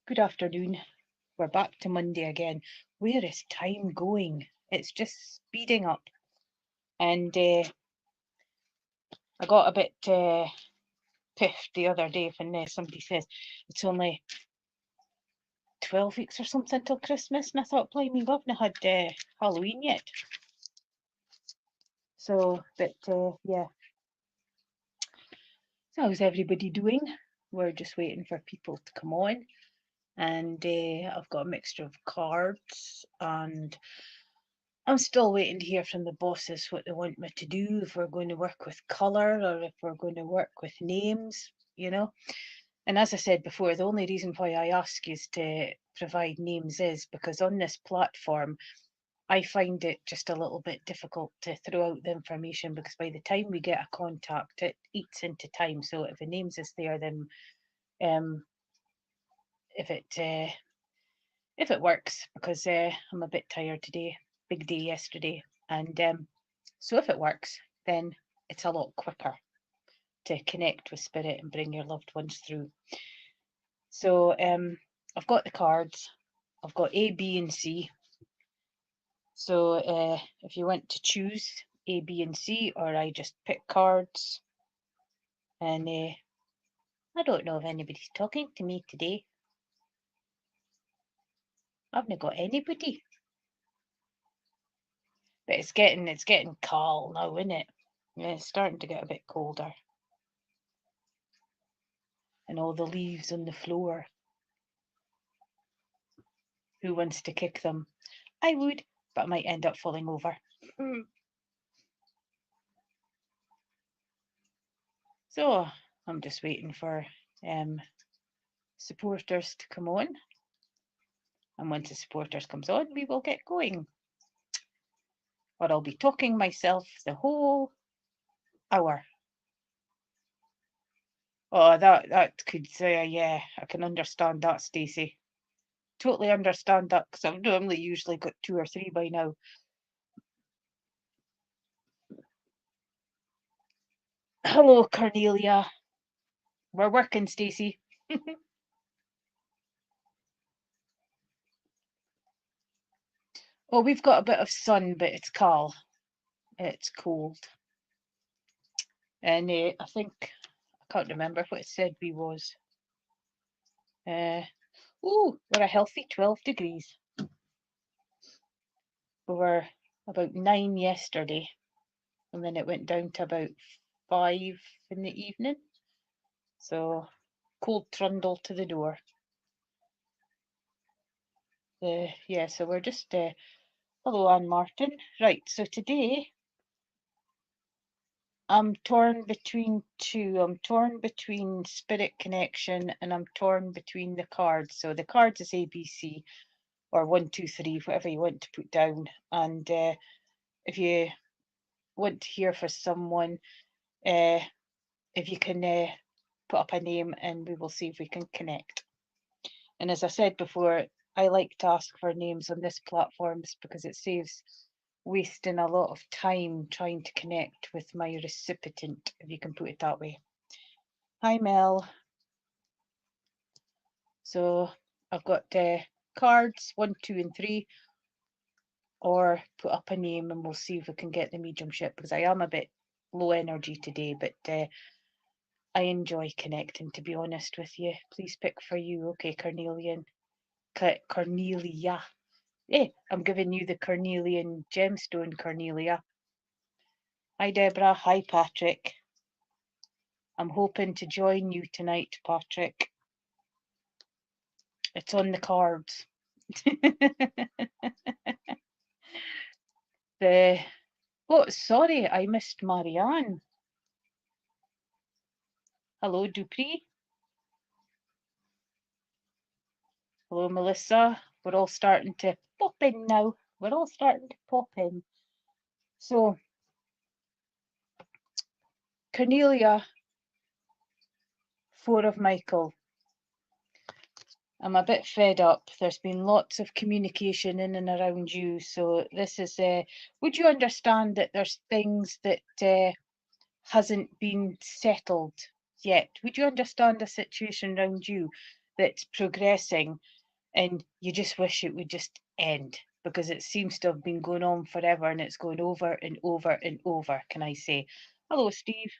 Good afternoon. We're back to Monday again. Where is time going? It's just speeding up. And I got a bit piffed the other day when somebody says it's only 12 weeks or something till Christmas. And I thought, blimey, we haven't had Halloween yet. So, but yeah. So how's everybody doing? We're just waiting for people to come on. And I've got a mixture of cards, and I'm still waiting to hear from the bosses what they want me to do, if we're going to work with colour or if we're going to work with names, you know. And as I said before, the only reason why I ask you to provide names is because on this platform, I find it just a little bit difficult to throw out the information, because by the time we get a contact, it eats into time. So if the names is there, then if it works, because I'm a bit tired today, big day yesterday, and so if it works, then it's a lot quicker to connect with spirit and bring your loved ones through. So I've got the cards. I've got A, B, and C. So if you want to choose A, B, and C, or I just pick cards, and I don't know if anybody's talking to me today. I've not got anybody. But it's getting cold now, isn't it? Yeah, it's starting to get a bit colder. And all the leaves on the floor. Who wants to kick them? I would, but I might end up falling over. So I'm just waiting for supporters to come on. And once the supporters comes on, we will get going. Or I'll be talking myself the whole hour. Oh, that could say, yeah, I can understand that, Stacey. Totally understand that, because I've normally usually got 2 or 3 by now. Hello, Cornelia. We're working, Stacey. Oh, we've got a bit of sun, but it's cold. It's cold. And I think, I can't remember what it said we was. We're a healthy 12 degrees. We were about 9 yesterday, and then it went down to about 5 in the evening. So, cold trundle to the door. Yeah, so we're just, hello, Anne Martin. Right, so today I'm torn between two. I'm torn between spirit connection, and I'm torn between the cards. So the cards is ABC, or 1, 2, 3, whatever you want to put down. And if you want to hear for someone, if you can put up a name, and we will see if we can connect. And as I said before, I like to ask for names on this platforms because it saves wasting a lot of time trying to connect with my recipient, if you can put it that way. Hi, Mel. So I've got cards 1, 2, and 3, or put up a name, and we'll see if we can get the mediumship, because I am a bit low energy today, but I enjoy connecting, to be honest with you. Please pick for you. Okay, Cornelia. I'm giving you the Cornelian gemstone, Cornelia. Hi, Deborah. Hi, Patrick. I'm hoping to join you tonight, Patrick. It's on the cards. Sorry, I missed Marianne. Hello, Dupree. Hello, Melissa. We're all starting to pop in now. We're all starting to pop in. So, Cornelia, 4 of Michael. I'm a bit fed up. There's been lots of communication in and around you. So this is, would you understand that there's things that hasn't been settled yet? Would you understand the situation around you? that's progressing, and you just wish it would just end, because it seems to have been going on forever, and it's going over and over and over, can I say. Hello, Steve.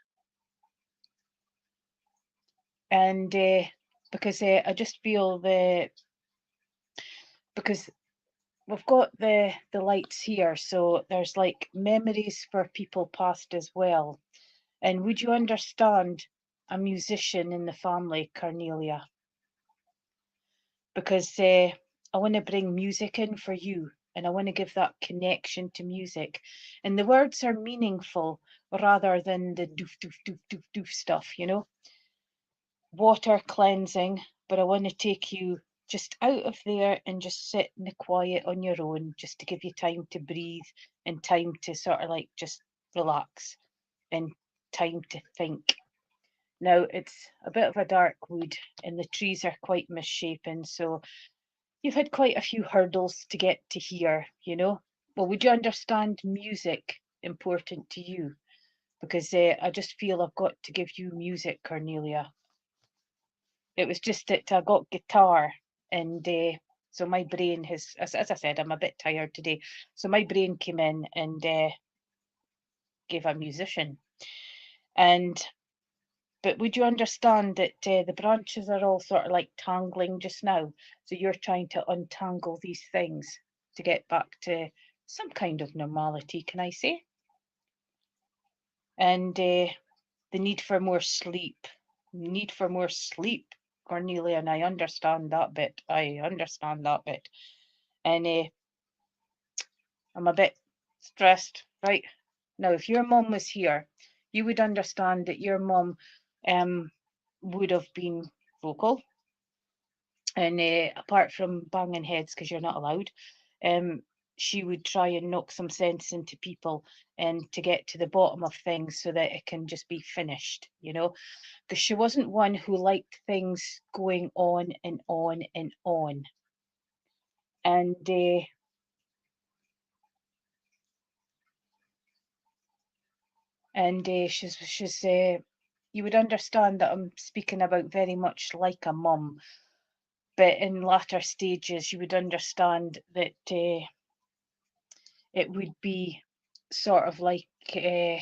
And because I just feel because we've got the lights here, so there's like memories for people past as well. And would you understand a musician in the family, Cornelia? Because I want to bring music in for you, and I want to give that connection to music. And the words are meaningful rather than the doof, doof, doof, doof, doof stuff, you know? Water cleansing, but I want to take you just out of there and just sit in the quiet on your own, just to give you time to breathe and time to sort of like just relax and time to think. Now, it's a bit of a dark wood and the trees are quite misshapen, so you've had quite a few hurdles to get to here, you know? Well, would you understand music important to you? Because I just feel I've got to give you music, Cornelia. It was just that I got guitar, and so my brain has, as I said, I'm a bit tired today. So my brain came in and gave a musician. And but would you understand that the branches are all sort of like tangling just now? So you're trying to untangle these things to get back to some kind of normality, can I say? And the need for more sleep, need for more sleep, Cornelia, and I understand that bit. I understand that bit. And I'm a bit stressed, right? Now, if your mum was here, you would understand that your mum would have been vocal, and apart from banging heads, because you're not allowed, um, she would try and knock some sense into people and to get to the bottom of things so that it can just be finished, you know, because she wasn't one who liked things going on and on and on. And she's you would understand that I'm speaking about very much like a mum, but in latter stages you would understand that it would be sort of like right,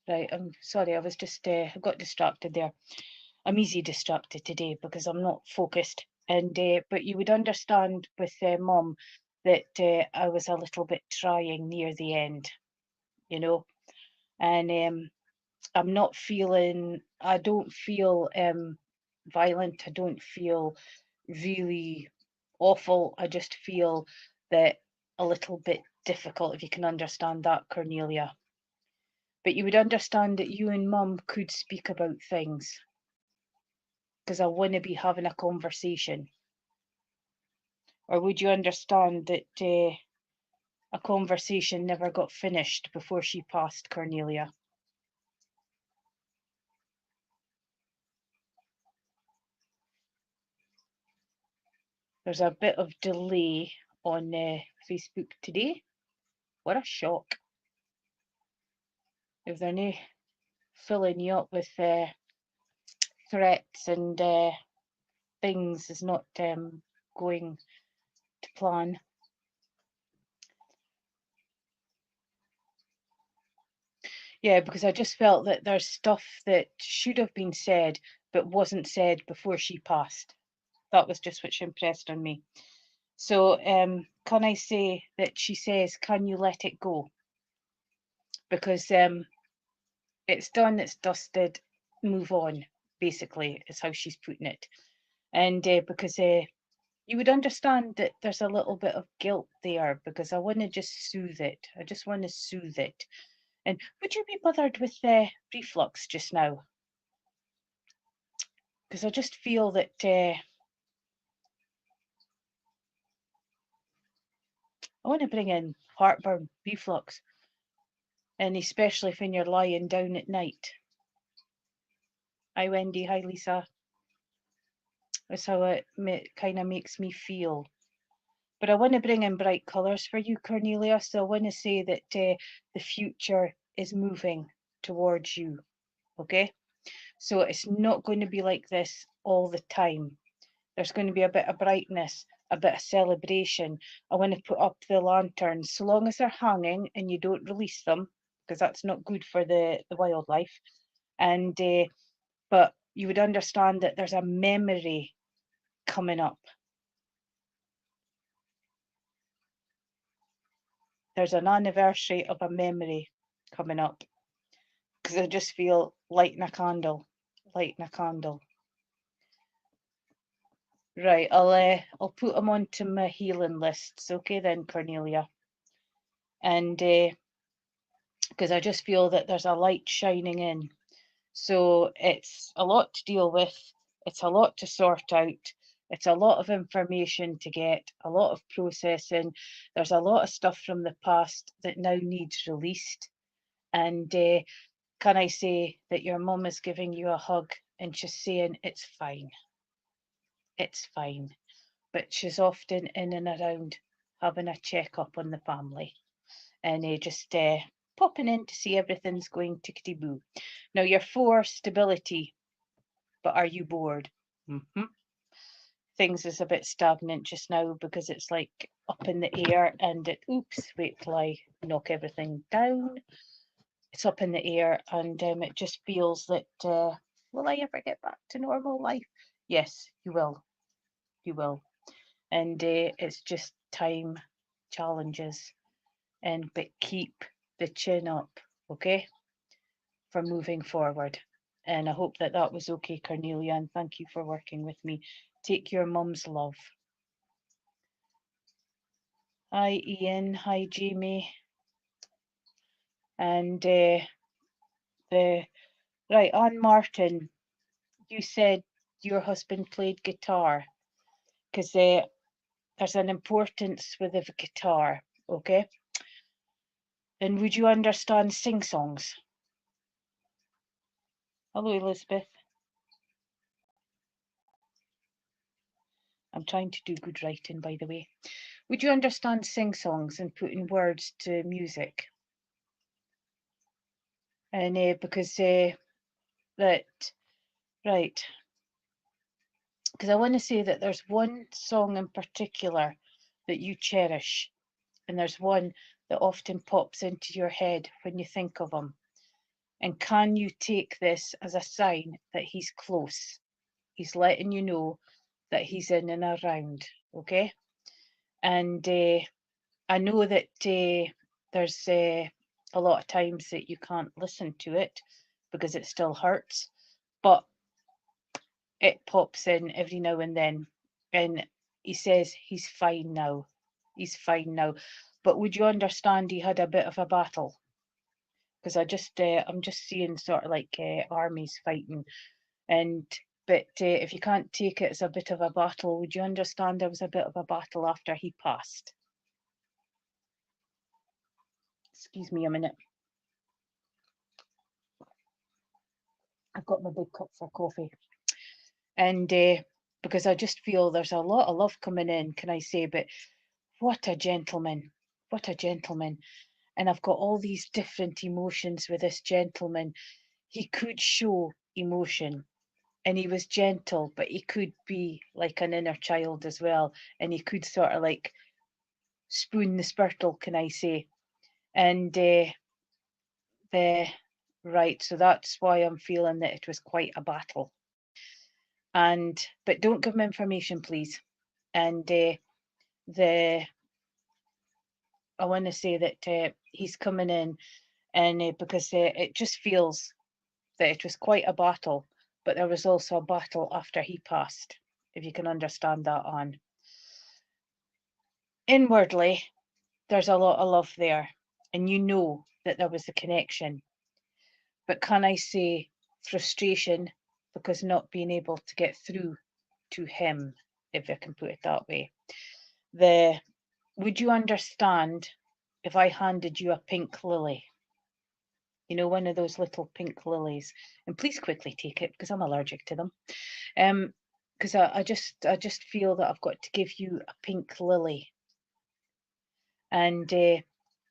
I'm sorry, I was just I got distracted there. I'm easy distracted today because I'm not focused. And but you would understand with mum that I was a little bit trying near the end, you know. And I don't feel violent. I don't feel really awful. I just feel that a little bit difficult, if you can understand that, Cornelia. But you would understand that you and mum could speak about things, because I want to be having a conversation. Or would you understand that a conversation never got finished before she passed, Cornelia? There's a bit of delay on Facebook today. What a shock. If they're not filling you up with threats and things is not going to plan. Yeah, because I just felt that there's stuff that should have been said but wasn't said before she passed. That was just what she impressed on me. So can I say that she says, can you let it go? Because it's done, it's dusted, move on, basically, is how she's putting it. And because you would understand that there's a little bit of guilt there, because I want to just soothe it. I just want to soothe it. And would you be bothered with the reflux just now? Because I just feel that I want to bring in heartburn, reflux, and especially if when you're lying down at night. Hi, Wendy. Hi, Lisa. That's how it kind of makes me feel. But I want to bring in bright colours for you, Cornelia. So I want to say that the future is moving towards you. Okay? So it's not going to be like this all the time. There's going to be a bit of brightness, a bit of celebration. I want to put up the lanterns, so long as they're hanging and you don't release them, because that's not good for the wildlife. And but you would understand that there's a memory coming up. There's an anniversary of a memory coming up, because I just feel lighting a candle, lighting a candle. Right, I'll put them onto my healing lists, okay then, Cornelia. And because I just feel that there's a light shining in. So it's a lot to deal with, it's a lot to sort out, it's a lot of information to get, a lot of processing. There's a lot of stuff from the past that now needs released. And can I say that your mum is giving you a hug and she's saying it's fine. It's fine. But she's often in and around having a check-up on the family. And just popping in to see everything's going tickety-boo. Now you're for stability, but are you bored? Things is a bit stagnant just now because it's like up in the air and oops, wait till I knock everything down. It's up in the air and it just feels that, will I ever get back to normal life? Yes, you will. You will. And it's just time, challenges, but keep the chin up, okay, for moving forward. And I hope that that was okay, Cornelia, and thank you for working with me. Take your mum's love. Hi, Ian. Hi, Jamie. And right, Anne Martin, you said your husband played guitar, because there's an importance with the guitar, okay? And would you understand sing-songs? Hello, Elizabeth. I'm trying to do good writing, by the way. Would you understand sing-songs and putting words to music? And because that, right, because I want to say that there's one song in particular that you cherish, and there's one that often pops into your head when you think of him. And can you take this as a sign that he's close? He's letting you know that he's in and around, okay? And I know that there's a lot of times that you can't listen to it because it still hurts, but it pops in every now and then. And he says he's fine now. He's fine now. But would you understand he had a bit of a battle? Because I'm just seeing sort of like armies fighting. But if you can't take it as a bit of a battle, would you understand there was a bit of a battle after he passed? Excuse me a minute. I've got my big cup for coffee. And because I just feel there's a lot of love coming in, can I say, but what a gentleman, what a gentleman. And I've got all these different emotions with this gentleman. He could show emotion and he was gentle, but he could be like an inner child as well. And he could sort of like spoon the spurtle, can I say. And right, so that's why I'm feeling that it was quite a battle. But don't give him information, please. And I want to say that he's coming in, and because it just feels that it was quite a battle, but there was also a battle after he passed, if you can understand that, Anne. Inwardly, there's a lot of love there, and you know that there was a connection. But can I say frustration because not being able to get through to him, if I can put it that way. Would you understand if I handed you a pink lily? You know, one of those little pink lilies. And please quickly take it because I'm allergic to them. Because I just feel that I've got to give you a pink lily. And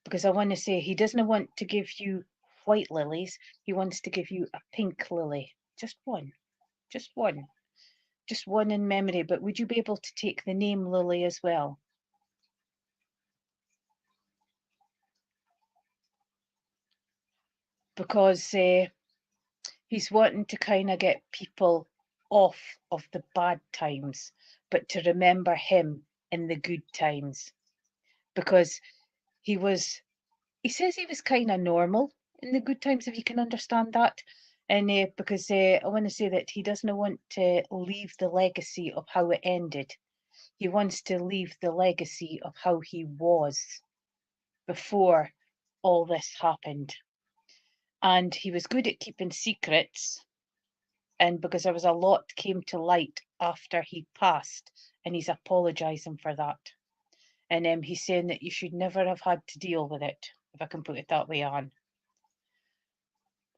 because I want to say he doesn't want to give you white lilies, he wants to give you a pink lily. just one, just one, just one in memory. But would you be able to take the name Lily as well? Because he's wanting to kind of get people off of the bad times, but to remember him in the good times. Because he says he was kind of normal in the good times, if you can understand that. And because I want to say that he doesn't want to leave the legacy of how it ended. He wants to leave the legacy of how he was before all this happened. And he was good at keeping secrets. And because there was a lot came to light after he passed, and he's apologising for that. And he's saying that you should never have had to deal with it, if I can put it that way on.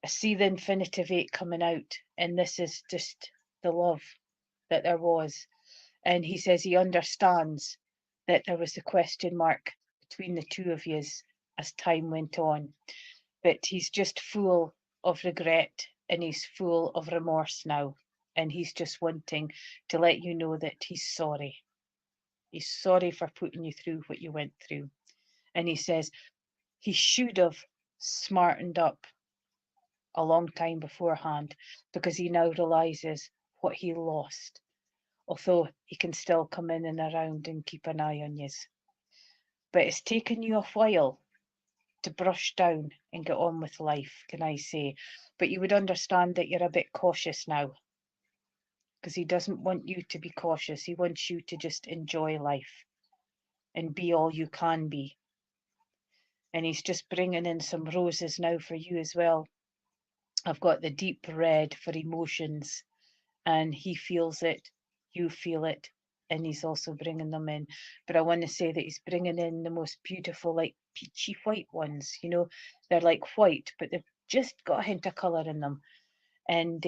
I see the infinitive 8 coming out, and this is just the love that there was. And he says he understands that there was a question mark between the two of you as time went on. But he's just full of regret and he's full of remorse now. And he's just wanting to let you know that he's sorry. He's sorry for putting you through what you went through. And he says he should have smartened up a long time beforehand, because he now realises what he lost. Although he can still come in and around and keep an eye on you. But it's taken you a while to brush down and get on with life, can I say. But you would understand that you're a bit cautious now, because he doesn't want you to be cautious. He wants you to just enjoy life and be all you can be. And he's just bringing in some roses now for you as well. I've got the deep red for emotions, and he feels it, you feel it, and he's also bringing them in. But I want to say that he's bringing in the most beautiful, like peachy white ones. You know, they're like white, but they've just got a hint of colour in them. And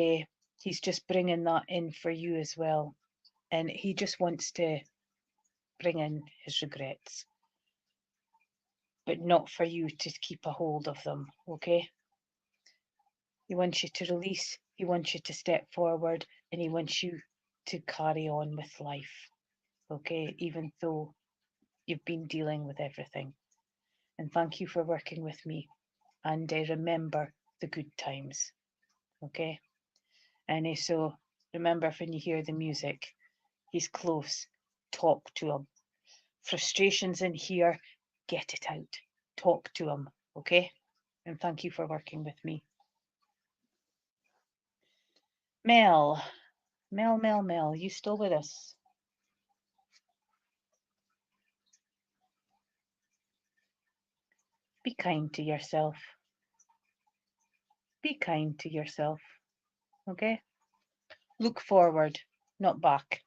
he's just bringing that in for you as well. And he just wants to bring in his regrets, but not for you to keep a hold of them, okay? He wants you to release, he wants you to step forward, and he wants you to carry on with life, okay? Even though you've been dealing with everything. And thank you for working with me. And remember the good times, okay? And so remember, when you hear the music, he's close. Talk to him. Frustrations in here, get it out. Talk to him, okay? And thank you for working with me. Mel, you still with us? Be kind to yourself. Be kind to yourself, okay? Look forward, not back.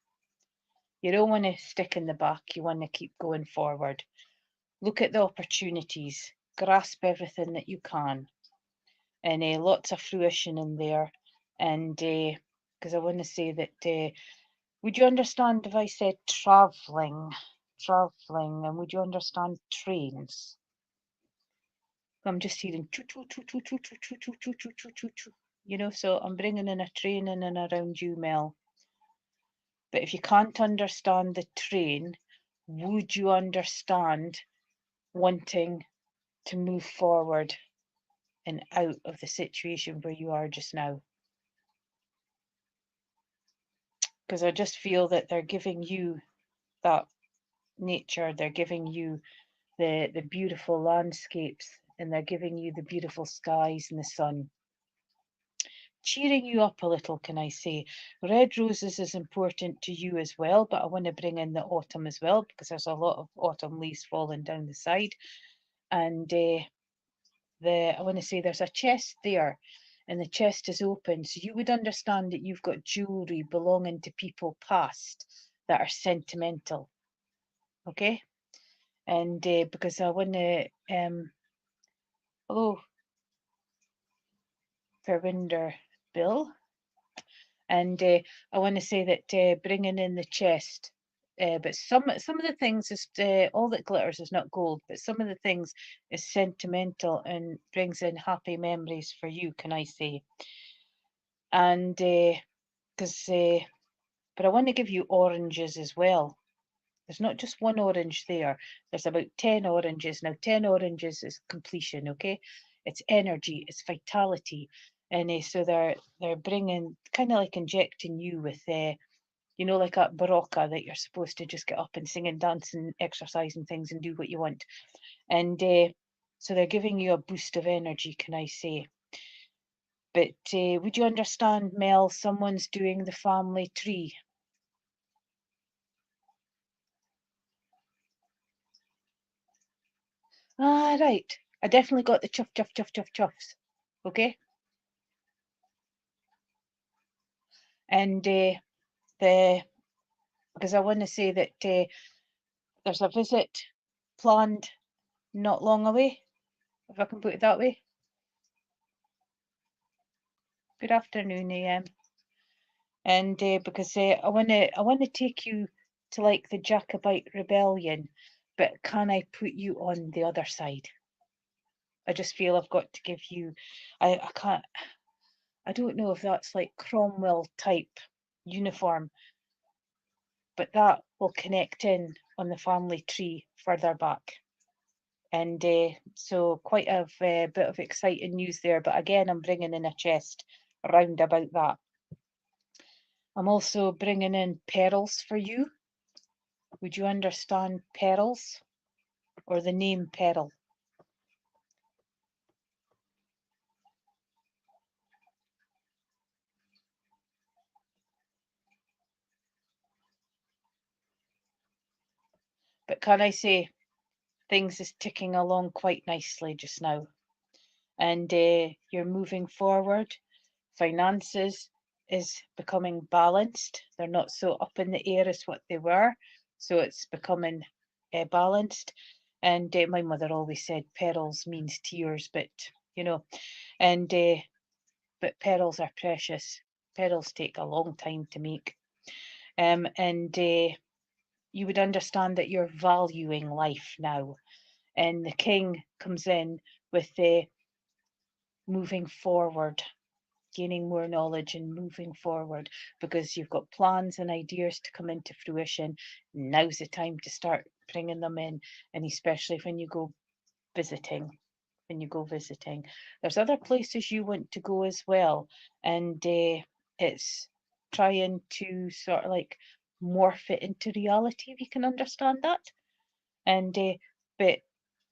You don't want to stick in the back, you want to keep going forward. Look at the opportunities, grasp everything that you can. And lots of fruition in there. And because I want to say that, would you understand if I said travelling, and would you understand trains? I'm just hearing choo choo choo choo choo choo choo choo choo choo choo choo choo. You know, so I'm bringing in a train in and around you, Mel. But if you can't understand the train, would you understand wanting to move forward and out of the situation where you are just now? Because I just feel that they're giving you that nature, they're giving you the beautiful landscapes, and they're giving you the beautiful skies and the sun. Cheering you up a little, can I say. Red roses is important to you as well, but I want to bring in the autumn as well, because there's a lot of autumn leaves falling down the side. And I want to say there's a chest there, and the chest is open, so you would understand that you've got jewelry belonging to people past that are sentimental, okay? And because I want to hello Verwinder Bill, and I want to say that bringing in the chest, but some of the things is all that glitters is not gold, but some of the things is sentimental and brings in happy memories for you, can I say. And because but I want to give you oranges as well. There's not just one orange there. There's about 10 oranges. Now, 10 oranges is completion, okay? It's energy, it's vitality. And so they're bringing, kind of like injecting you with, you know, like a barocca that you're supposed to just get up and sing and dance and exercise and things and do what you want. And so they're giving you a boost of energy, can I say? But would you understand, Mel, someone's doing the family tree? Ah, right. I definitely got the chuff, chuff, chuff, chuff, chuffs. Okay. And the because I want to say that there's a visit planned not long away, if I can put it that way. Good afternoon, AM. And because I want to take you to like the Jacobite rebellion, but can I put you on the other side? I just feel I've got to give you. I can't. I don't know if that's like Cromwell type uniform, but that will connect in on the family tree further back. And so quite a bit of exciting news there. But again, I'm bringing in a chest around about that. I'm also bringing in perils for you. Would you understand perils or the name peril? But can I say things is ticking along quite nicely just now, and you're moving forward. Finances is becoming balanced. They're not so up in the air as what they were, so it's becoming balanced. And my mother always said perils means tears, but you know, and but perils are precious. Perils take a long time to make, and you would understand that you're valuing life now. And the king comes in with the moving forward, gaining more knowledge and moving forward, because you've got plans and ideas to come into fruition. Now's the time to start bringing them in, and especially when you go visiting. When you go visiting, there's other places you want to go as well, and it's trying to sort of like morph it into reality, if you can understand that. And but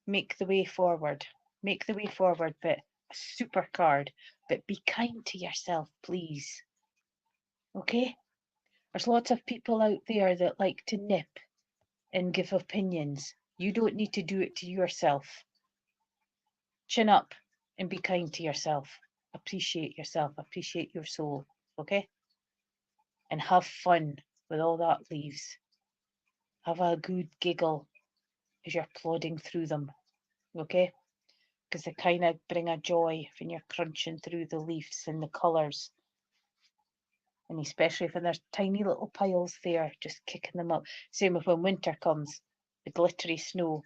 make the way forward. Make the way forward, but a super card. But be kind to yourself, please. Okay? There's lots of people out there that like to nip and give opinions. You don't need to do it to yourself. Chin up and be kind to yourself. Appreciate yourself. Appreciate your soul. Okay? And have fun with all that leaves. Have a good giggle as you're plodding through them. Okay? Because they kind of bring a joy when you're crunching through the leaves and the colours. And especially when there's tiny little piles there, just kicking them up. Same with when winter comes, the glittery snow.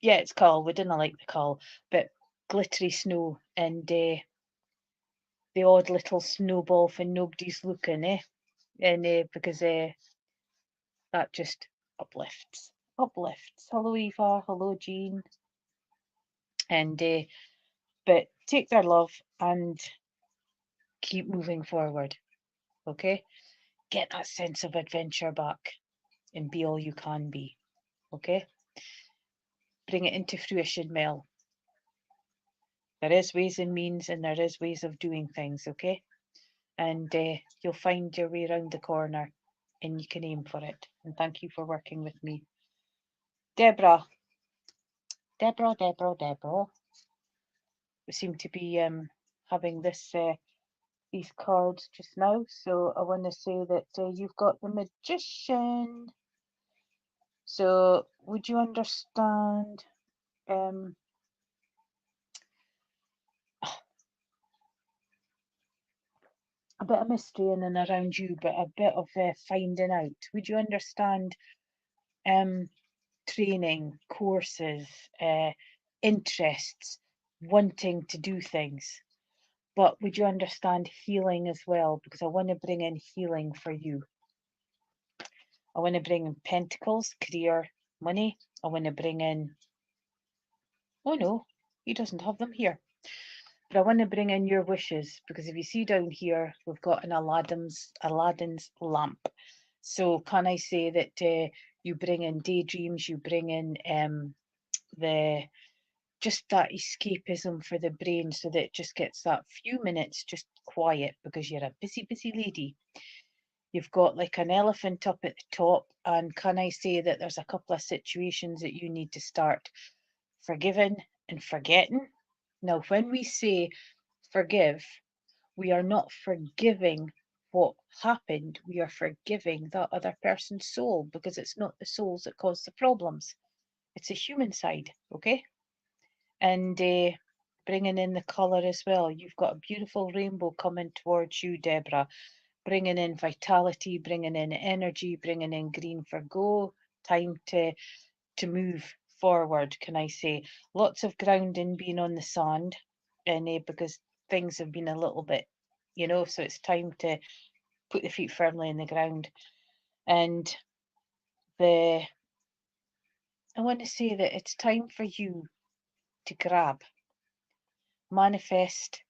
Yeah, it's cold. We didn't like the cold, but glittery snow and the odd little snowball when nobody's looking, eh? And because that just uplifts. Uplifts. Hello, Eva. Hello, Jean. And but take their love and keep moving forward. Okay? Get that sense of adventure back and be all you can be. Okay? Bring it into fruition, Mel. There is ways and means, and there is ways of doing things. Okay? And you'll find your way around the corner, and you can aim for it. And thank you for working with me. Deborah. Deborah. We seem to be having these cards just now. So I want to say that you've got the Magician. So would you understand a bit of mystery in and around you, but a bit of finding out? Would you understand training, courses, interests, wanting to do things? But would you understand healing as well? Because I want to bring in healing for you. I want to bring in pentacles, career, money. I want to bring in, oh no, he doesn't have them here. But I want to bring in your wishes, because if you see down here, we've got an Aladdin's lamp. So can I say that you bring in daydreams, you bring in the just that escapism for the brain, so that it just gets that few minutes just quiet, because you're a busy, busy lady. You've got like an elephant up at the top, and can I say that there's a couple of situations that you need to start forgiving and forgetting. Now, when we say forgive, we are not forgiving what happened, we are forgiving that other person's soul, because it's not the souls that cause the problems, it's the human side, okay? And bringing in the colour as well. You've got a beautiful rainbow coming towards you, Deborah, bringing in vitality, bringing in energy, bringing in green for go, time to move forward, can I say. Lots of grounding being on the sand, and because things have been a little bit, so it's time to put the feet firmly in the ground. And I want to say that it's time for you to grab, manifest,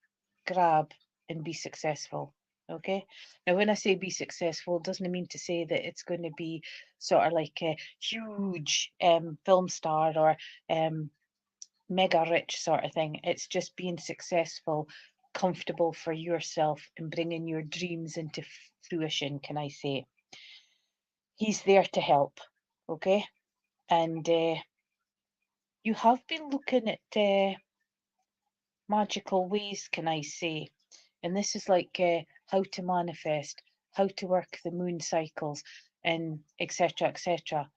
grab, and be successful. Okay. Now, when I say be successful, it doesn't mean to say that it's going to be sort of like a huge film star or mega rich sort of thing. It's just being successful, comfortable for yourself, and bringing your dreams into fruition, can I say. He's there to help. Okay. And you have been looking at magical ways, can I say. And this is like how to manifest, how to work the moon cycles, and etc. etc.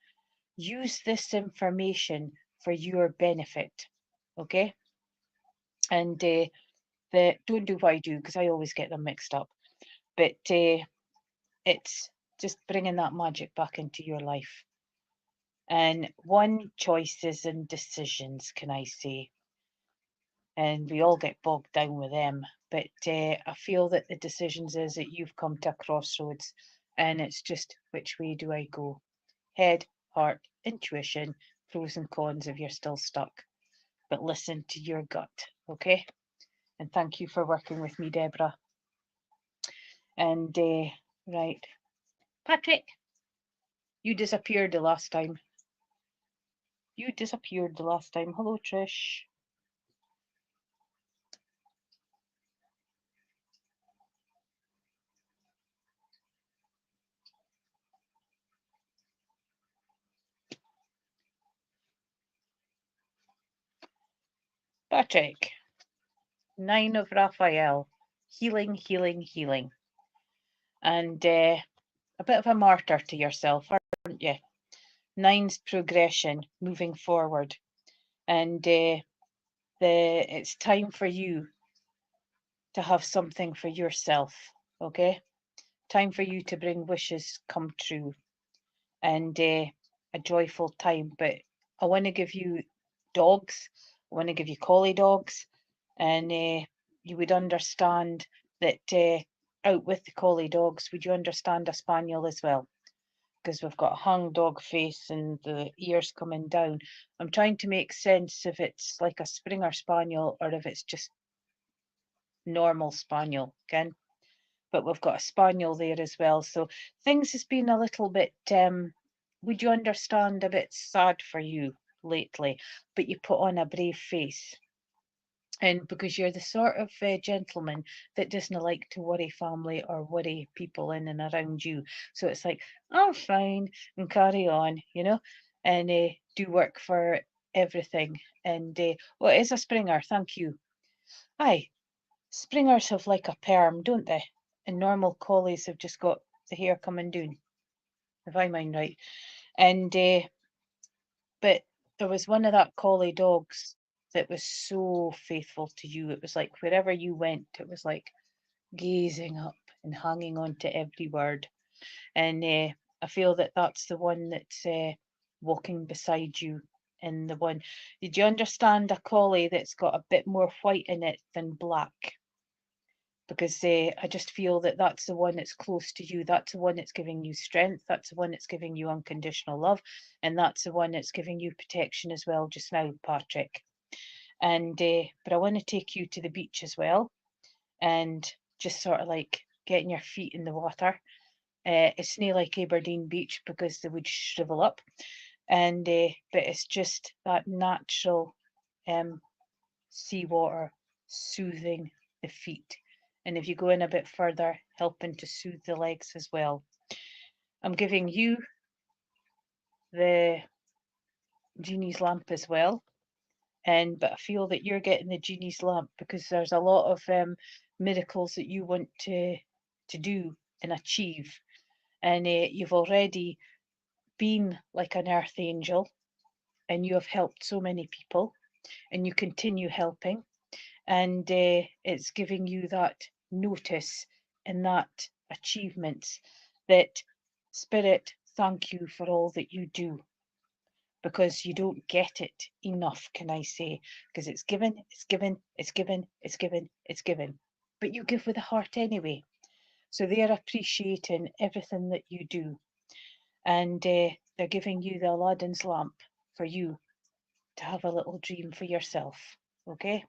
Use this information for your benefit, okay? And don't do what I do, because I always get them mixed up. But it's just bringing that magic back into your life. And one, choices and decisions, can I say. And we all get bogged down with them. But I feel that the decisions is that you've come to a crossroads, and it's just, which way do I go? Head, heart, intuition, pros and cons if you're still stuck. But listen to your gut, okay? And thank you for working with me, Deborah. And right, Patrick, you disappeared the last time. You disappeared the last time. Hello, Trish. Patrick, 9 of Raphael. Healing, healing, healing. And a bit of a martyr to yourself, aren't you? 9's progression, moving forward. And it's time for you to have something for yourself, okay? Time for you to bring wishes come true, and a joyful time. But I want to give you dogs. I want to give you collie dogs, and you would understand that out with the collie dogs, would you understand a spaniel as well? Because we've got a hung dog face and the ears coming down. I'm trying to make sense if it's like a Springer Spaniel or if it's just normal Spaniel, again. But we've got a Spaniel there as well. So things has been a little bit, would you understand, a bit sad for you lately, but you put on a brave face. And because you're the sort of gentleman that doesn't like to worry family or worry people in and around you. So it's like, I'm fine, and carry on, and do work for everything. And well, it is a Springer, thank you. Aye, Springers have like a perm, don't they? And normal collies have just got the hair coming down, if I mind right. And but there was one of that collie dogs that was so faithful to you. It was like wherever you went, it was like gazing up and hanging on to every word. And I feel that that's the one that's walking beside you. And the one, did you understand a collie that's got a bit more white in it than black? because I just feel that that's the one that's close to you. That's the one that's giving you strength. That's the one that's giving you unconditional love. And that's the one that's giving you protection as well just now, Patrick. And but I want to take you to the beach as well, and just sort of like getting your feet in the water. It's not like Aberdeen Beach because they would shrivel up, and but it's just that natural seawater soothing the feet. And if you go in a bit further, helping to soothe the legs as well. I'm giving you the genie's lamp as well. But I feel that you're getting the genie's lamp because there's a lot of miracles that you want to do and achieve. And you've already been like an earth angel, and you have helped so many people, and you continue helping. And it's giving you that notice and that achievements that Spirit, thank you for all that you do, because you don't get it enough, can I say? Because it's given, it's given, it's given, it's given, it's given. But you give with a heart anyway. So they're appreciating everything that you do. And they're giving you the Aladdin's lamp for you to have a little dream for yourself. Okay?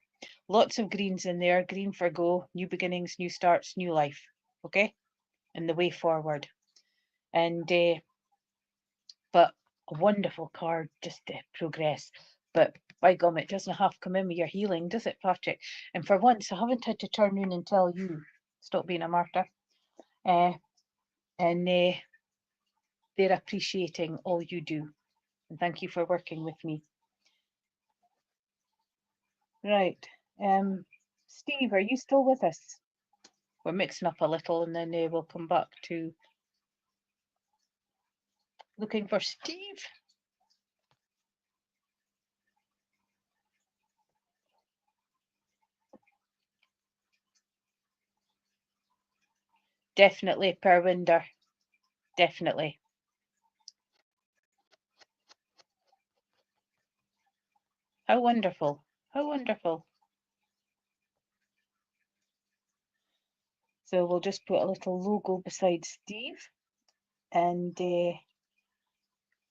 Lots of greens in there. Green for go, new beginnings, new starts, new life. Okay? And the way forward. And but a wonderful card just to progress. But by gum, it doesn't have to come in with your healing, does it, Patrick? And for once, I haven't had to turn in and tell you, stop being a martyr. And they're appreciating all you do. And thank you for working with me. Right. Steve, are you still with us? We're mixing up a little, and then we'll come back to looking for Steve. Definitely, Perwinder. Definitely. How wonderful. How wonderful. So we'll just put a little logo beside Steve. And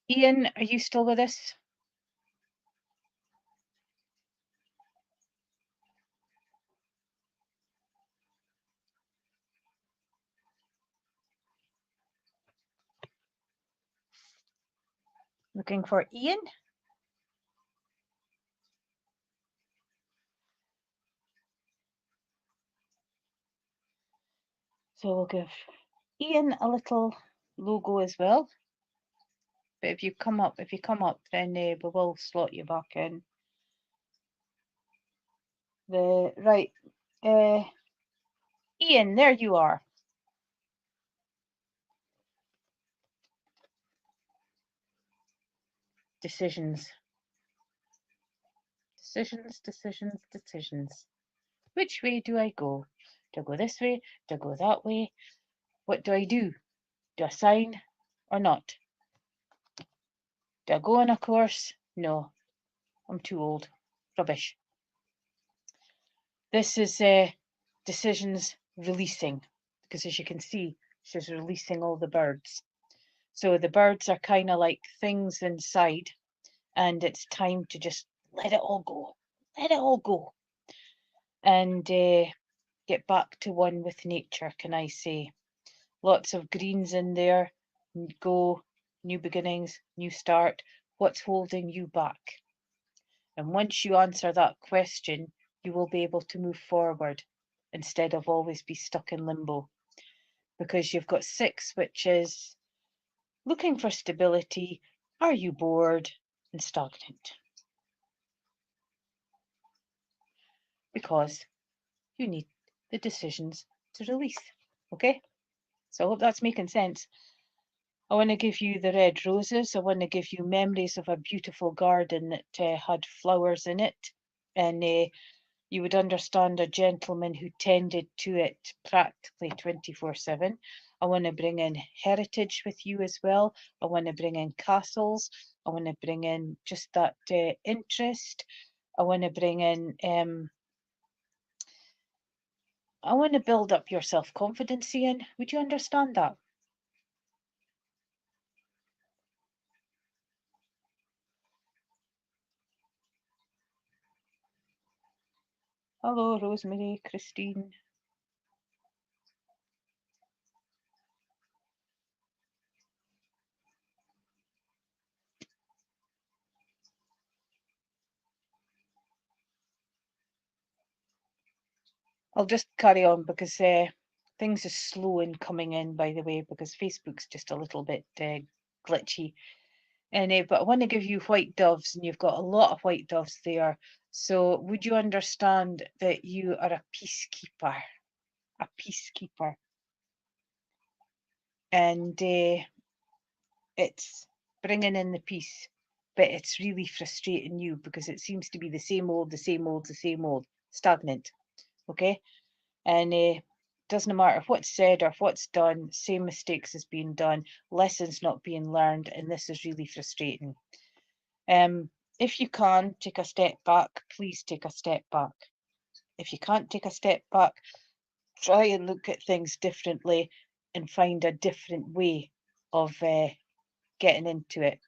Ian, are you still with us? Looking for Ian? So we'll give Ian a little logo as well. But if you come up, then we will slot you back in. Right, Ian, there you are. Decisions. Decisions, decisions, decisions. Which way do I go? Do I go this way? Do I go that way? What do I do? Do I sign or not? Do I go on a course? No, I'm too old. Rubbish. This is decisions releasing, because as you can see, she's releasing all the birds. So the birds are kind of like things inside, and it's time to just let it all go. Let it all go. And get back to one with nature, can I say. Lots of greens in there. Go, new beginnings, new start. What's holding you back? And once you answer that question, you will be able to move forward instead of always be stuck in limbo. Because you've got 6, which is looking for stability. Are you bored and stagnant? Because you need the decisions to release. Okay? So I hope that's making sense. I want to give you the red roses. I want to give you memories of a beautiful garden that had flowers in it. And you would understand a gentleman who tended to it practically 24/7. I want to bring in heritage with you as well. I want to bring in castles. I want to bring in just that interest. I want to bring in I want to build up your self-confidence, Ian. Would you understand that? Hello, Rosemary, Christine. I'll just carry on because things are slow in coming in, by the way, because Facebook's just a little bit glitchy. And but I want to give you white doves, and you've got a lot of white doves there. So would you understand that you are a peacekeeper? A peacekeeper. And it's bringing in the peace, but it's really frustrating you because it seems to be the same old, the same old, the same old, stagnant. Okay? And doesn't matter what's said or what's done, same mistakes as being done, lessons not being learned, and this is really frustrating. If you can take a step back, please take a step back. If you can't take a step back, try and look at things differently and find a different way of getting into it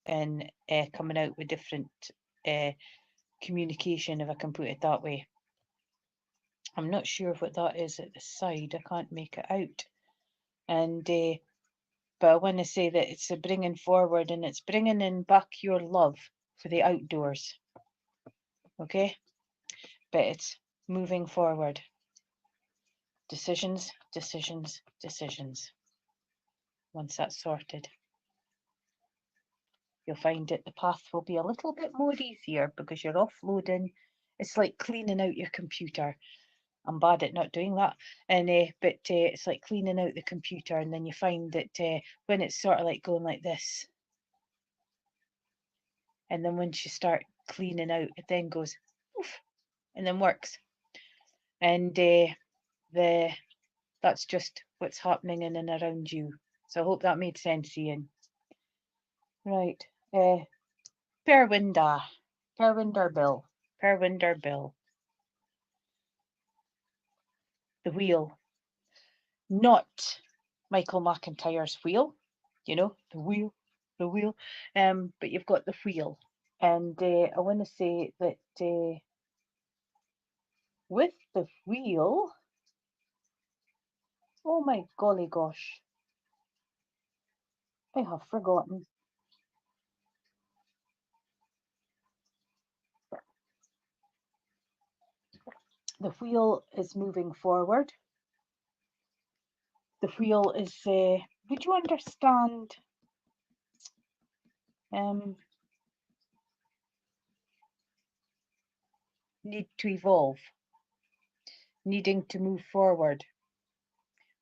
and coming out with different communication, if I can put it that way. I'm not sure what that is at the side. I can't make it out. And but I want to say that it's a bringing forward, and it's bringing in back your love for the outdoors. Okay, but it's moving forward. Decisions, decisions, decisions. Once that's sorted, you'll find that the path will be a little bit more easier because you're offloading. It's like cleaning out your computer. I'm bad at not doing that. And but it's like cleaning out the computer, and then you find that when it's sort of like going like this, and then once you start cleaning out, it then goes oof, and then works. And that's just what's happening in and around you. So I hope that made sense, Ian. Right. Perwinder. Perwinder Bill. Perwinder Bill. The wheel. Not Michael McIntyre's wheel. You know, the wheel. The wheel. But you've got the wheel. And I want to say that with the wheel, oh my golly gosh, I have forgotten. The wheel is moving forward. The wheel is, would you understand, need to evolve, needing to move forward.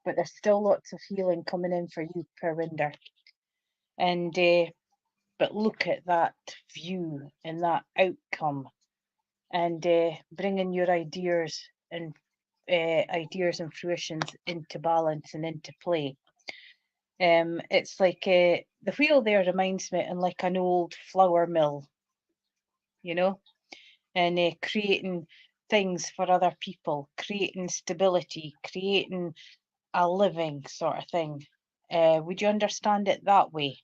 But there's still lots of healing coming in for you, Perwinder. And but look at that view and that outcome, and bringing your ideas and fruitions into balance and into play. It's like the wheel there reminds me of like an old flour mill, you know, and creating things for other people, creating stability, creating a living sort of thing. Would you understand it that way?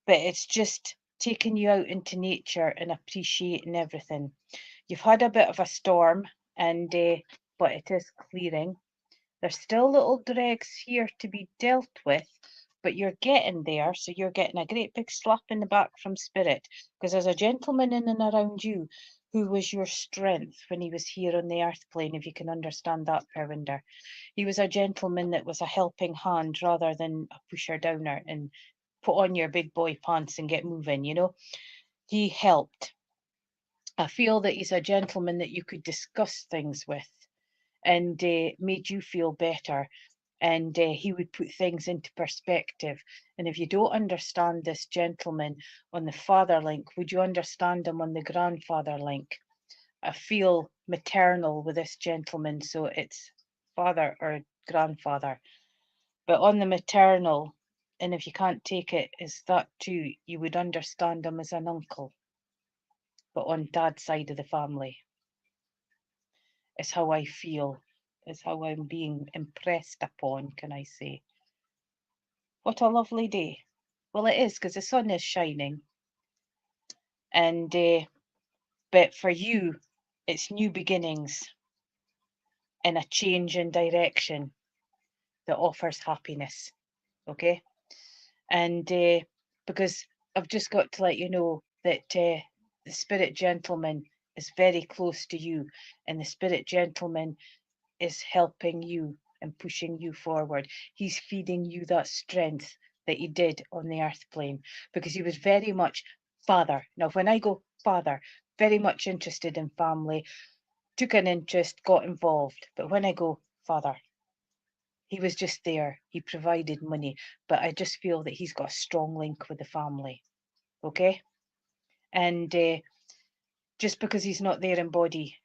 But it's just taking you out into nature and appreciating everything. You've had a bit of a storm, and but it is clearing. There's still little dregs here to be dealt with, but you're getting there. So you're getting a great big slap in the back from Spirit, because there's a gentleman in and around you who was your strength when he was here on the earth plane, if you can understand that, Perwinder. He was a gentleman that was a helping hand rather than a pusher downer and put on your big boy pants and get moving, you know. He helped. I feel that he's a gentleman that you could discuss things with, and made you feel better, and he would put things into perspective. And if you don't understand this gentleman on the father link, would you understand him on the grandfather link? I feel maternal with this gentleman, so it's father or grandfather. But on the maternal, and if you can't take it as that too, you would understand him as an uncle. But on dad's side of the family is how I feel. is how I'm being impressed upon, can I say. What a lovely day. Well, it is, because the sun is shining. And but for you, it's new beginnings and a change in direction that offers happiness. Okay. And because I've just got to let you know that the spirit gentleman is very close to you, and the spirit gentleman is helping you and pushing you forward. He's feeding you that strength that he did on the earth plane, because he was very much father. Now, when I go father, very much interested in family, took an interest, got involved. But when I go father, he was just there. He provided money, but I just feel that he's got a strong link with the family. Okay. And just because he's not there in body,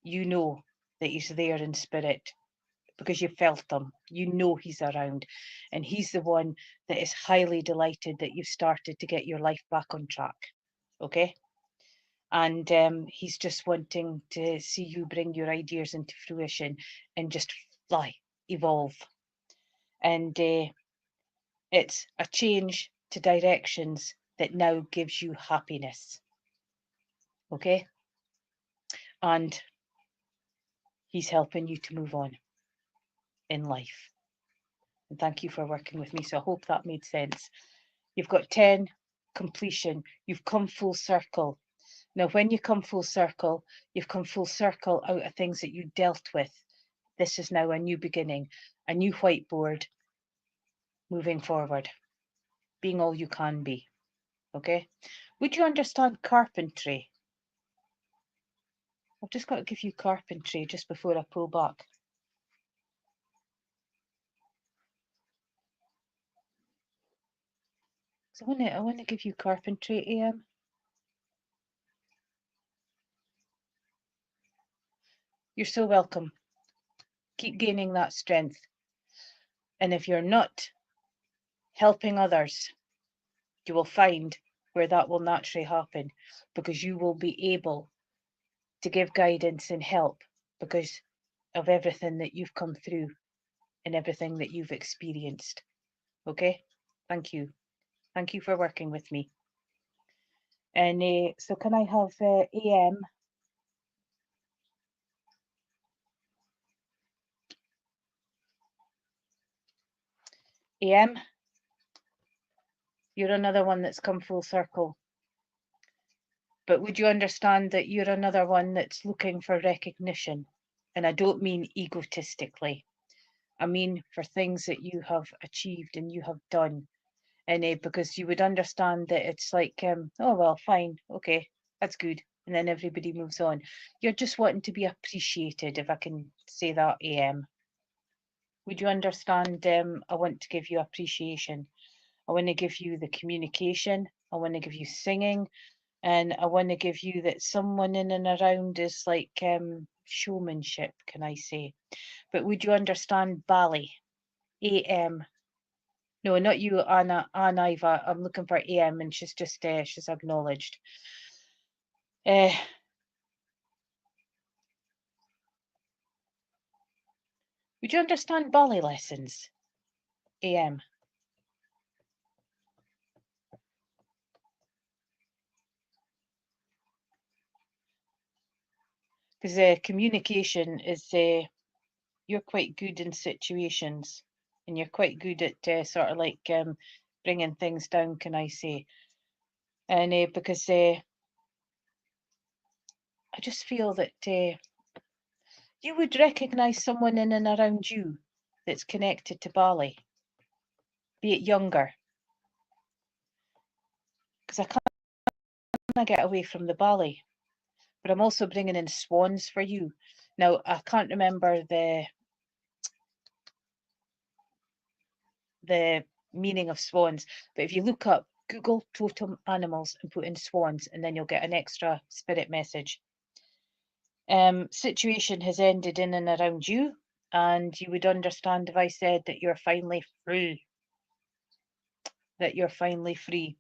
you know that he's there in spirit, because you felt him. You know he's around, and he's the one that is highly delighted that you've started to get your life back on track. Okay. And he's just wanting to see you bring your ideas into fruition and just fly, evolve. And it's a change to directions that now gives you happiness. Okay. And he's helping you to move on in life. And thank you for working with me. So I hope that made sense. You've got 10, completion. You've come full circle. Now, when you come full circle, you've come full circle out of things that you dealt with. This is now a new beginning, a new whiteboard, moving forward, being all you can be. Okay. Would you understand carpentry? I've just got to give you carpentry just before I pull back. So I want to give you carpentry, AM. You're so welcome. Keep gaining that strength. And if you're not helping others, you will find where that will naturally happen, because you will be able to give guidance and help because of everything that you've come through and everything that you've experienced. Okay? Thank you. Thank you for working with me. And so can I have AM? AM, you're another one that's come full circle. But would you understand that you're another one that's looking for recognition? And I don't mean egotistically. I mean for things that you have achieved and you have done. And because you would understand that it's like, oh, well, fine, okay, that's good. And then everybody moves on. You're just wanting to be appreciated, if I can say that, AM. Would you understand? I want to give you appreciation. I want to give you the communication. I want to give you singing. And I want to give you that someone in and around is like showmanship, can I say? But would you understand Bali? AM. No, not you, Anna. Iva. I'm looking for AM, and she's just she's acknowledged. Would you understand Bali lessons? AM. Because communication is you're quite good in situations, and you're quite good at sort of like bringing things down, can I say? And because I just feel that you would recognise someone in and around you that's connected to Bali, be it younger. Because I can't get away from the Bali, but I'm also bringing in swans for you. Now, I can't remember the meaning of swans, but if you look up Google totem animals and put in swans, and then you'll get an extra spirit message. Situation has ended in and around you, and you would understand if I said that you're finally free. That you're finally free.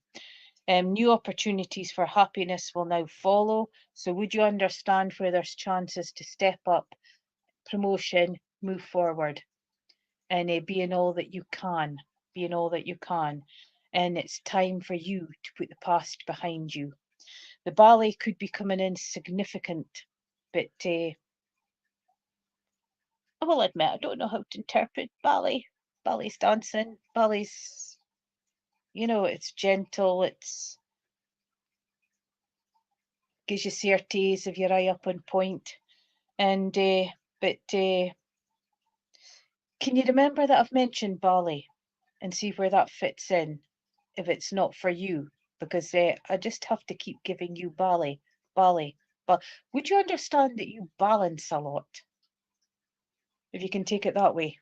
New opportunities for happiness will now follow. So would you understand where there's chances to step up promotion, move forward, and being all that you can, being all that you can. And it's time for you to put the past behind you. The ballet could be coming in significant, but I will admit I don't know how to interpret ballet. Ballet's dancing. Ballet's, you know, it's gentle. It's gives you certes if your eye up on point. And but can you remember that I've mentioned ballet and see where that fits in? If it's not for you, because I just have to keep giving you ballet, ballet. But would you understand that you balance a lot, if you can take it that way?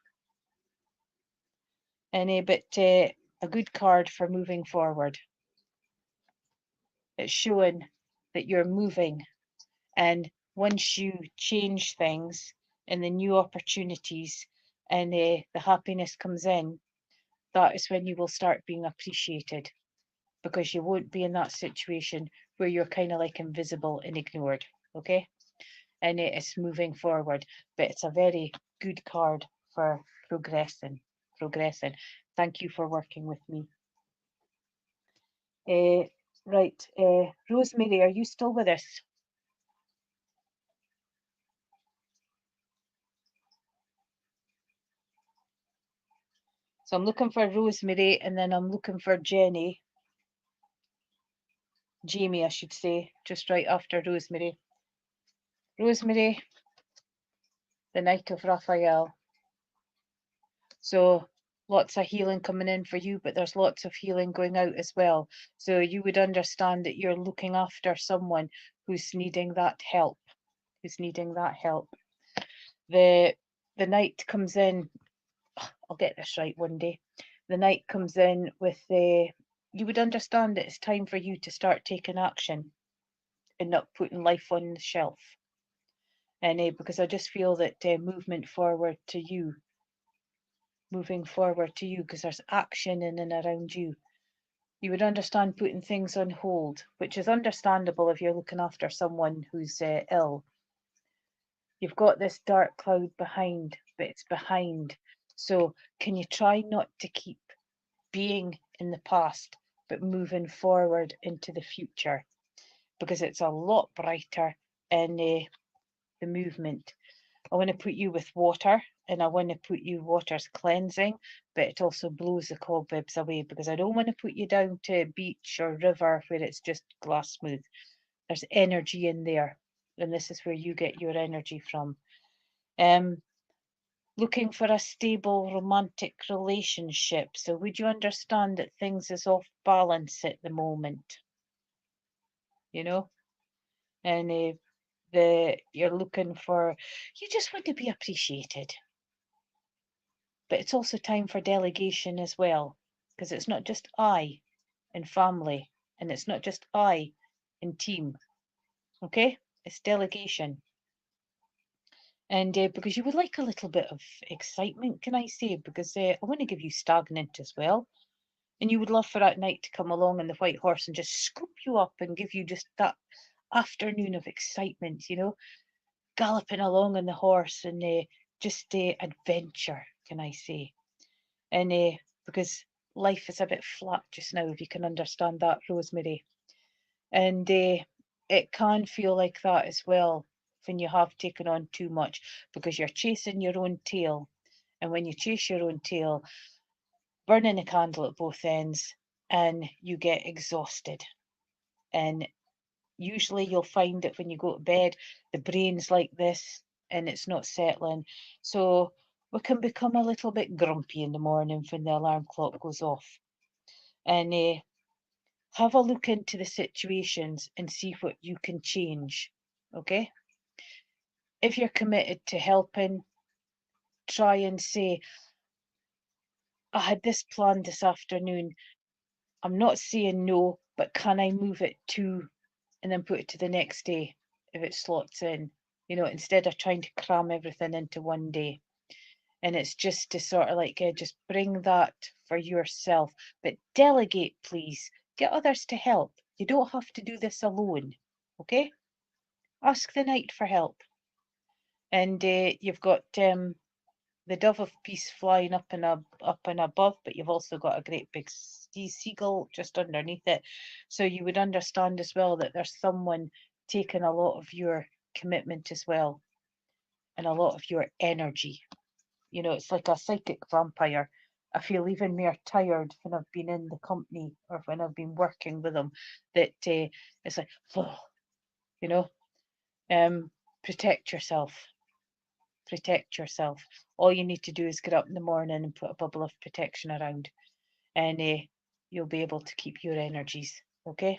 And but a good card for moving forward. It's showing that you're moving, and once you change things and the new opportunities and the happiness comes in, that is when you will start being appreciated, because you won't be in that situation where you're kind of like invisible and ignored. Okay, and it's moving forward, but it's a very good card for progressing. Thank you for working with me. Right, Rosemary, are you still with us? So I'm looking for Rosemary, and then I'm looking for Jamie, I should say, just right after Rosemary. Rosemary, the Knight of Raphael. So lots of healing coming in for you, but there's lots of healing going out as well. So you would understand that you're looking after someone who's needing that help, The Knight comes in, I'll get this right one day. The Knight comes in with you would understand that it's time for you to start taking action and not putting life on the shelf. And because I just feel that moving forward to you, because there's action in and around you. You would understand putting things on hold, which is understandable if you're looking after someone who's ill. You've got this dark cloud behind, but it's behind. So can you try not to keep being in the past, but moving forward into the future? Because it's a lot brighter in the movement. I want to put you with water, and I want to put you water's cleansing, but it also blows the cobwebs away, because I don't want to put you down to a beach or river where it's just glass smooth. There's energy in there, and this is where you get your energy from. Looking for a stable romantic relationship. So would you understand that things is off balance at the moment? You know, and you're looking for, you just want to be appreciated. But it's also time for delegation as well, because it's not just I and family, and it's not just I and team. Okay, it's delegation. And because you would like a little bit of excitement, can I say? Because I want to give you stagnant as well. And you would love for that Knight to come along on the white horse and just scoop you up and give you just that afternoon of excitement, you know, galloping along on the horse, and just adventure, can I say? And because life is a bit flat just now, if you can understand that, Rosemary. And it can feel like that as well when you have taken on too much, because you're chasing your own tail. And when you chase your own tail, burning a candle at both ends, and you get exhausted. And usually you'll find that when you go to bed, the brain's like this and it's not settling. So we can become a little bit grumpy in the morning when the alarm clock goes off. And have a look into the situations and see what you can change. Okay? If you're committed to helping, try and say, I had this planned this afternoon. I'm not saying no, but can I move it to, and then put it to the next day if it slots in, you know, instead of trying to cram everything into one day. And it's just to sort of like just bring that for yourself, but delegate, please. Get others to help. You don't have to do this alone. Okay? Ask the Knight for help. And you've got the dove of peace flying up and above, but you've also got a great big seagull just underneath it. So you would understand as well that there's someone taking a lot of your commitment as well, and a lot of your energy. You know, it's like a psychic vampire. I feel even more tired when I've been in the company or when I've been working with them, that it's like, oh, you know, protect yourself. Protect yourself. All you need to do is get up in the morning and put a bubble of protection around, and you'll be able to keep your energies. Okay,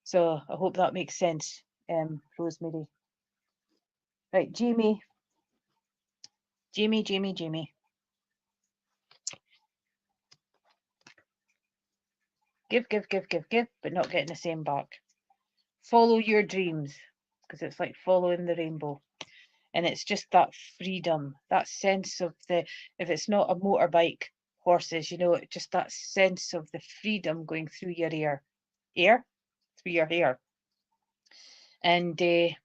so I hope that makes sense, Rosemary. Right, Jamie. Jamie. Give, but not getting the same back. Follow your dreams, because it's like following the rainbow. And it's just that freedom, that sense of if it's not a motorbike, horses, you know, just that sense of the freedom going through your ear, through your hair. And, right,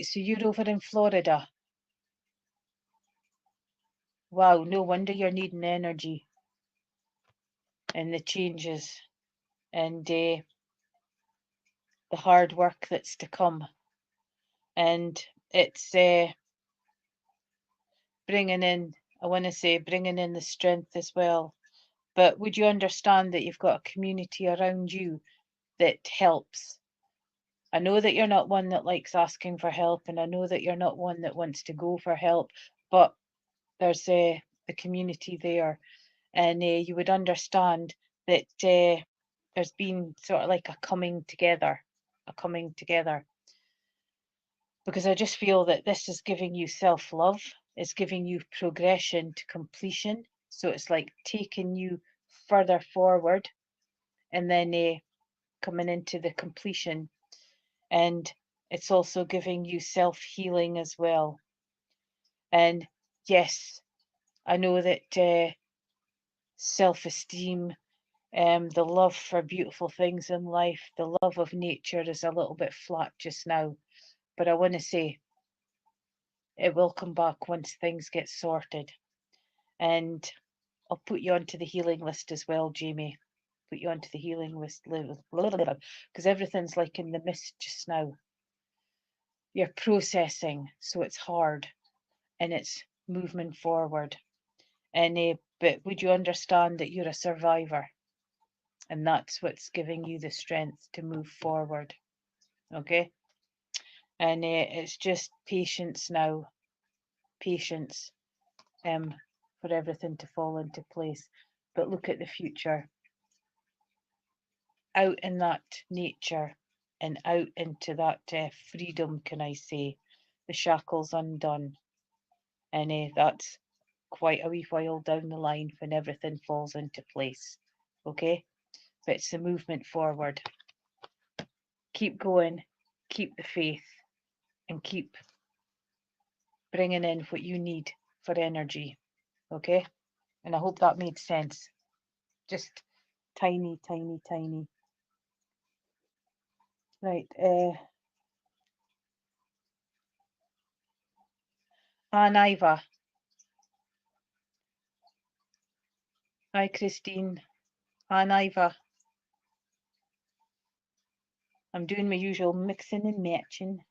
so you're over in Florida. Wow, no wonder you're needing energy and the changes and the hard work that's to come. And it's bringing in, I want to say, bringing in the strength as well. But would you understand that you've got a community around you that helps? I know that you're not one that likes asking for help, and I know that you're not one that wants to go for help, but there's the community there, and you would understand that there's been sort of like a coming together, because I just feel that this is giving you self-love, it's giving you progression to completion, so it's like taking you further forward, and then coming into the completion, and it's also giving you self-healing as well. And yes, I know that self-esteem, the love for beautiful things in life, the love of nature is a little bit flat just now, but I want to say it will come back once things get sorted. And I'll put you onto the healing list as well, Jamie. Put you onto the healing list, because everything's like in the mist just now. You're processing, so it's hard, and it's moving forward. And but would you understand that you're a survivor, and that's what's giving you the strength to move forward? Okay, and it's just patience now, patience, for everything to fall into place. But look at the future, out in that nature, and out into that freedom, can I say, the shackles undone, and that's quite a wee while down the line when everything falls into place. Okay, but it's the movement forward. Keep going, keep the faith, and keep bringing in what you need for energy. Okay, and I hope that made sense. Just tiny. Right, Iva. Hi, Christine. Iva. I'm doing my usual mixing and matching.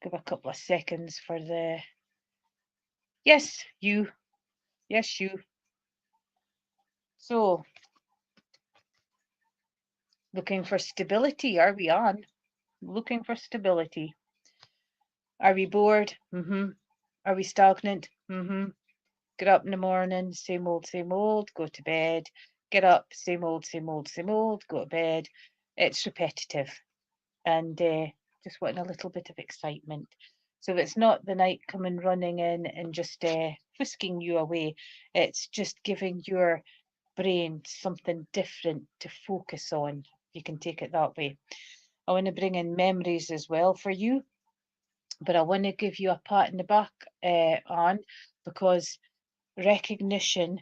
Give a couple of seconds for the... Yes, you. Yes, you. So, looking for stability, are we on? Looking for stability. Are we bored? Mm-hmm. Are we stagnant? Mm-hmm. Get up in the morning, same old, go to bed. Get up, same old, go to bed. It's repetitive, and just wanting a little bit of excitement. So it's not the night coming running in and just whisking you away. It's just giving your brain something different to focus on. You can take it that way. I want to bring in memories as well for you, but I want to give you a pat in the back, Anne, because recognition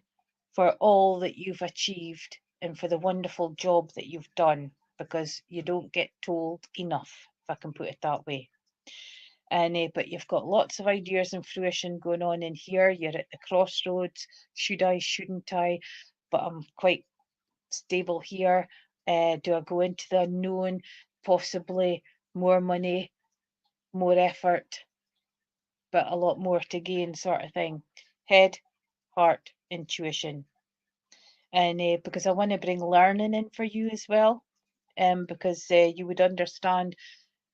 for all that you've achieved and for the wonderful job that you've done. because you don't get told enough, if I can put it that way. And but you've got lots of ideas and fruition going on in here. You're at the crossroads. Should I, shouldn't I? But I'm quite stable here. Do I go into the unknown? Possibly more money, more effort, but a lot more to gain, sort of thing. Head, heart, intuition. And because I want to bring learning in for you as well, because you would understand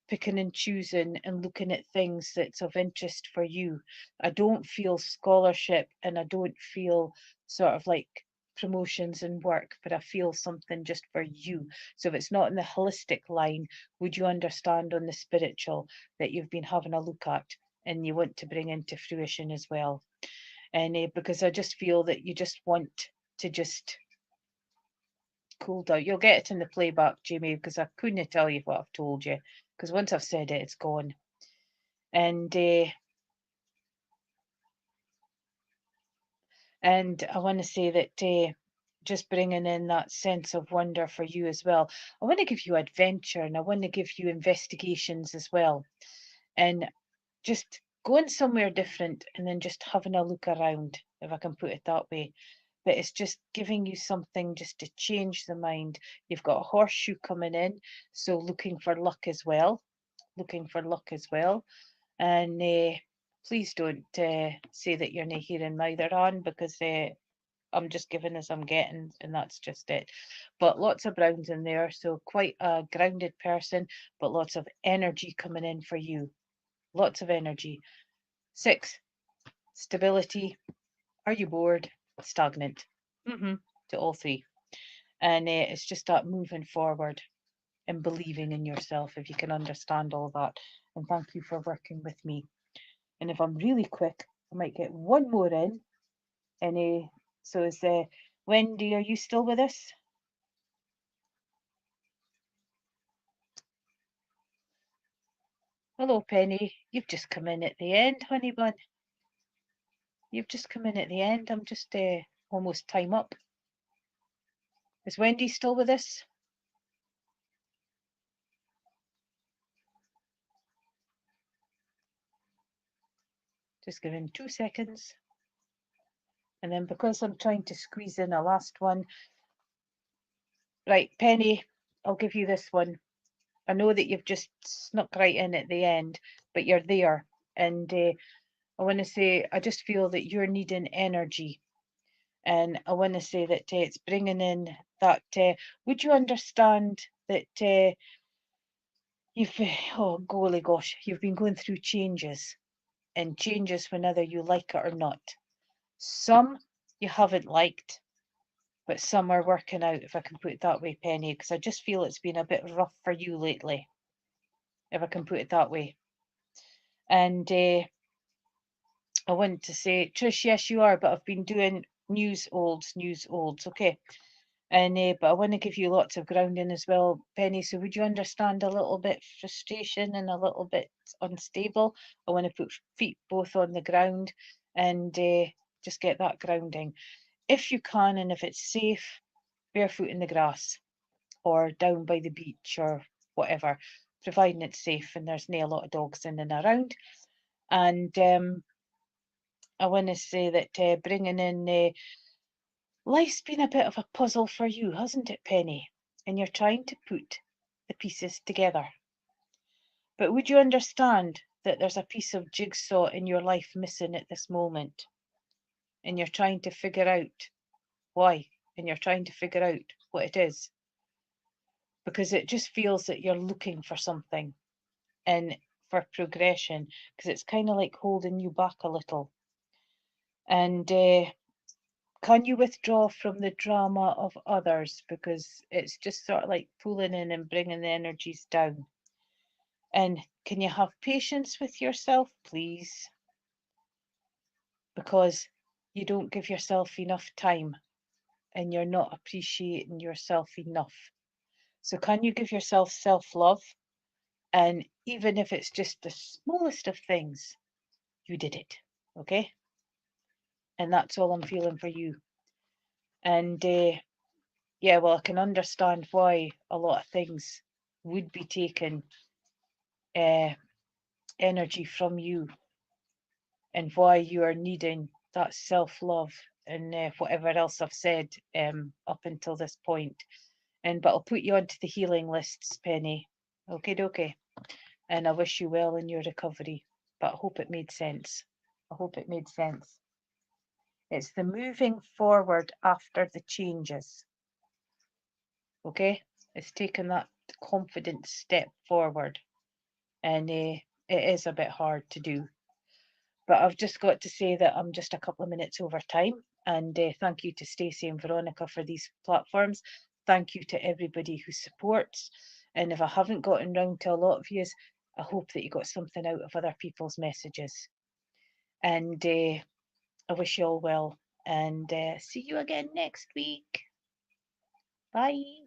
picking and choosing and looking at things that's of interest for you. I don't feel scholarship, and I don't feel sort of like promotions and work, but I feel something just for you. So if it's not in the holistic line, would you understand on the spiritual that you've been having a look at and you want to bring into fruition as well? And because I just feel that you just want to just cool down. You'll get it in the playback, Jamie, because I couldn't tell you what I've told you, because once I've said it, it's gone. And I want to say that just bringing in that sense of wonder for you as well. I want to give you adventure, and I want to give you investigations as well, and just going somewhere different and then just having a look around, if I can put it that way. But it's just giving you something just to change the mind. You've got a horseshoe coming in, so looking for luck as well. Looking for luck as well. And please don't say that you're not hearing my other on, because I'm just giving as I'm getting, and that's just it. But lots of browns in there, so quite a grounded person, but lots of energy coming in for you. Lots of energy. 6, stability. Are you bored? Stagnant. To all 3. And it's just that moving forward and believing in yourself, if you can understand all that. And thank you for working with me. And if I'm really quick, I might get one more in. And so is Wendy, are you still with us? Hello, Penny. You've just come in at the end, honey bun. You've just come in at the end. I'm just almost time up. Is Wendy still with us? Just giving 2 seconds. And then because I'm trying to squeeze in a last one. Right, Penny, I'll give you this one. I know that you've just snuck right in at the end, but you're there. And I want to say, I just feel that you're needing energy. And I want to say that it's bringing in that, would you understand that you've, oh, golly gosh, you've been going through changes, and changes whether you like it or not. Some you haven't liked, but some are working out, if I can put it that way, Penny, because I just feel it's been a bit rough for you lately, if I can put it that way. And I want to say, Trish, yes, you are, but I've been doing news olds, okay. And but I want to give you lots of grounding as well, Penny. So would you understand a little bit frustration and a little bit unstable? I want to put feet both on the ground and just get that grounding. If you can, and if it's safe, barefoot in the grass or down by the beach or whatever, providing it's safe and there's not a lot of dogs in and around. And I want to say that bringing in life's been a bit of a puzzle for you, hasn't it, Penny? And you're trying to put the pieces together. But would you understand that there's a piece of jigsaw in your life missing at this moment? And you're trying to figure out why, and you're trying to figure out what it is. Because it just feels that you're looking for something and for progression, because it's kind of like holding you back a little. And can you withdraw from the drama of others? Because it's just sort of like pulling in and bringing the energies down. And can you have patience with yourself, please? Because you don't give yourself enough time and you're not appreciating yourself enough. So can you give yourself self-love? And even if it's just the smallest of things, you did it, okay? And that's all I'm feeling for you. And Yeah, well, I can understand why a lot of things would be taking energy from you, and why you are needing that self-love and whatever else I've said up until this point. But I'll put you onto the healing lists, Penny. Okay, dokie. And I wish you well in your recovery. But I hope it made sense. I hope it made sense. It's the moving forward after the changes. Okay? It's taking that confident step forward. And it is a bit hard to do. But I've just got to say that I'm just a couple of minutes over time. And thank you to Stacey and Veronica for these platforms. Thank you to everybody who supports. And if I haven't gotten round to a lot of you, I hope that you got something out of other people's messages. And I wish you all well. And see you again next week. Bye.